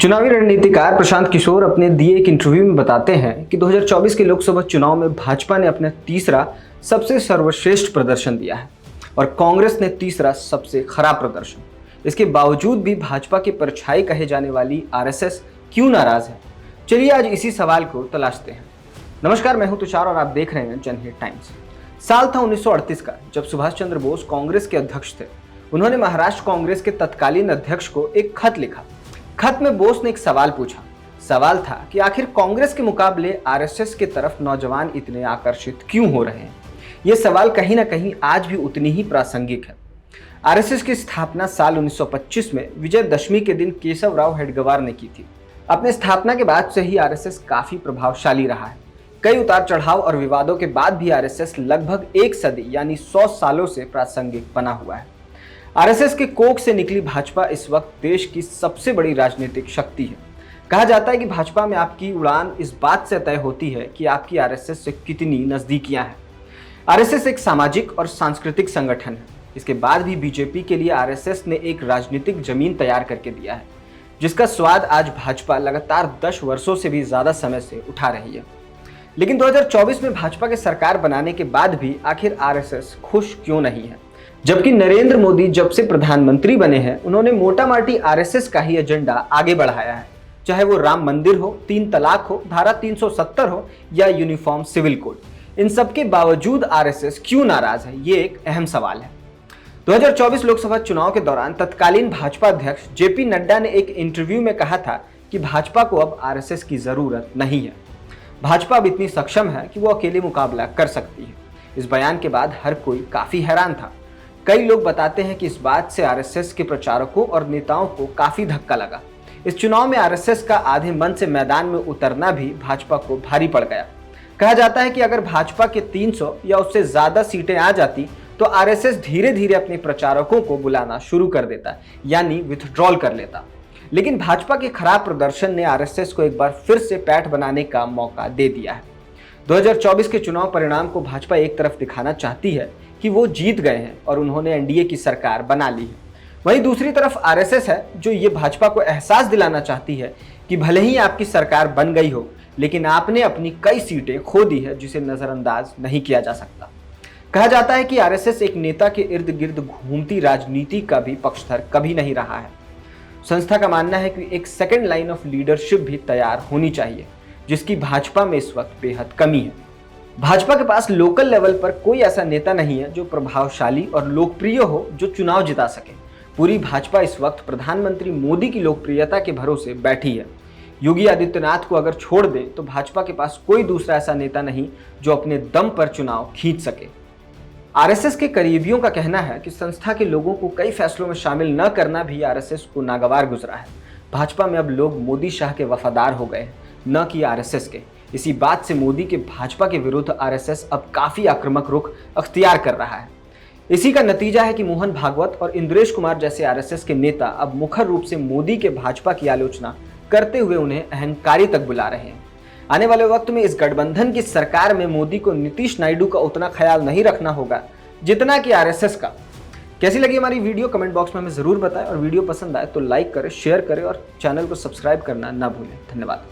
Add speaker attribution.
Speaker 1: चुनावी रणनीतिकार प्रशांत किशोर अपने दिए एक इंटरव्यू में बताते हैं कि 2024 के लोकसभा चुनाव में भाजपा ने अपना तीसरा सबसे सर्वश्रेष्ठ प्रदर्शन दिया है और कांग्रेस ने तीसरा सबसे खराब प्रदर्शन। इसके बावजूद भी भाजपा की परछाई कहे जाने वाली आरएसएस क्यों नाराज है? चलिए आज इसी सवाल को तलाशते हैं। नमस्कार, मैं हूं तुषार और आप देख रहे हैं जनहित टाइम्स। साल था 1938 का, जब सुभाष चंद्र बोस कांग्रेस के अध्यक्ष थे। उन्होंने महाराष्ट्र कांग्रेस के तत्कालीन अध्यक्ष को एक खत लिखा। खत में बोस ने एक सवाल पूछा। सवाल था कि आखिर कांग्रेस के मुकाबले आरएसएस के तरफ नौजवान इतने आकर्षित क्यों हो रहे हैं। यह सवाल कहीं ना कहीं आज भी उतनी ही प्रासंगिक है। आरएसएस की स्थापना साल 1925 में विजयदशमी के दिन केशवराव हेडगेवार ने की थी। अपने स्थापना के बाद से ही आरएसएस काफी प्रभावशाली रहा है। कई उतार चढ़ाव और विवादों के बाद भी आरएसएस लगभग एक सदी यानी 100 सालों से प्रासंगिक बना हुआ है। आरएसएस के कोख से निकली भाजपा इस वक्त देश की सबसे बड़ी राजनीतिक शक्ति है। कहा जाता है कि भाजपा में आपकी उड़ान इस बात से तय होती है कि आपकी आरएसएस से कितनी नजदीकियां हैं। आरएसएस एक सामाजिक और सांस्कृतिक संगठन है। इसके बाद भी बीजेपी के लिए आरएसएस ने एक राजनीतिक जमीन तैयार करके दिया है, जिसका स्वाद आज भाजपा लगातार 10 वर्षों से भी ज्यादा समय से उठा रही है। लेकिन 2024 में भाजपा के सरकार बनाने के बाद भी आखिर आरएसएस खुश क्यों नहीं है? जबकि नरेंद्र मोदी जब से प्रधानमंत्री बने हैं, उन्होंने मोटा माटी आरएसएस का ही एजेंडा आगे बढ़ाया है। चाहे वो राम मंदिर हो, 3 तलाक हो, धारा 370 हो या यूनिफॉर्म सिविल कोड। इन सब के बावजूद आरएसएस क्यों नाराज है, ये एक अहम सवाल है। 2024 लोकसभा चुनाव के दौरान तत्कालीन भाजपा अध्यक्ष जेपी नड्डा ने एक इंटरव्यू में कहा था कि भाजपा को अब आरएसएस की जरूरत नहीं है। भाजपा अब इतनी सक्षम है कि वो अकेले मुकाबला कर सकती है। इस बयान के बाद हर कोई काफी हैरान था। कई लोग बताते हैं कि इस बात से आरएसएस के प्रचारकों और नेताओं को काफी धक्का लगा। इस चुनाव में आरएसएस का आधे मन से मैदान में उतरना भी भाजपा को भारी पड़ गया। कहा जाता है कि अगर भाजपा के 300 या उससे ज्यादा सीटें आ जाती तो आरएसएस धीरे धीरे अपने प्रचारकों को बुलाना शुरू कर देता, यानी विथड्रॉल कर लेता। लेकिन भाजपा के खराब प्रदर्शन ने आरएसएस को एक बार फिर से पैठ बनाने का मौका दे दिया है। 2024 के चुनाव परिणाम को भाजपा एक तरफ दिखाना चाहती है कि वो जीत गए हैं और उन्होंने एनडीए की सरकार बना ली है। वहीं दूसरी तरफ आरएसएस है जो ये भाजपा को एहसास दिलाना चाहती है कि भले ही आपकी सरकार बन गई हो, लेकिन आपने अपनी कई सीटें खो दी है जिसे नजरअंदाज नहीं किया जा सकता। कहा जाता है कि आरएसएस एक नेता के इर्द गिर्द घूमती राजनीति का भी पक्षधर कभी नहीं रहा है। संस्था का मानना है कि एक सेकेंड लाइन ऑफ लीडरशिप भी तैयार होनी चाहिए, जिसकी भाजपा में इस वक्त बेहद कमी है। भाजपा के पास लोकल लेवल पर कोई ऐसा नेता नहीं है जो प्रभावशाली और लोकप्रिय हो, जो चुनाव जिता सके। पूरी भाजपा इस वक्त प्रधानमंत्री मोदी की लोकप्रियता के भरोसे बैठी है। योगी आदित्यनाथ को अगर छोड़ दे तो भाजपा के पास कोई दूसरा ऐसा नेता नहीं जो अपने दम पर चुनाव खींच सके। आरएसएस के करीबियों का कहना है कि संस्था के लोगों को कई फैसलों में शामिल न करना भी आरएसएस को नागवार गुजरा है। भाजपा में अब लोग मोदी शाह के वफादार हो गए, न कि आरएसएस के। इसी बात से मोदी के भाजपा के विरुद्ध आरएसएस अब काफी आक्रामक रुख अख्तियार कर रहा है। इसी का नतीजा है कि मोहन भागवत और इंद्रेश कुमार जैसे आरएसएस के नेता अब मुखर रूप से मोदी के भाजपा की आलोचना करते हुए उन्हें अहंकारी तक बुला रहे हैं। आने वाले वक्त में इस गठबंधन की सरकार में मोदी को नीतीश नायडू का उतना ख्याल नहीं रखना होगा जितना कि आरएसएस का। कैसी लगी हमारी वीडियो कमेंट बॉक्स में हमें जरूर बताएं और वीडियो पसंद आए तो लाइक करें, शेयर करें और चैनल को सब्सक्राइब करना ना भूलें। धन्यवाद।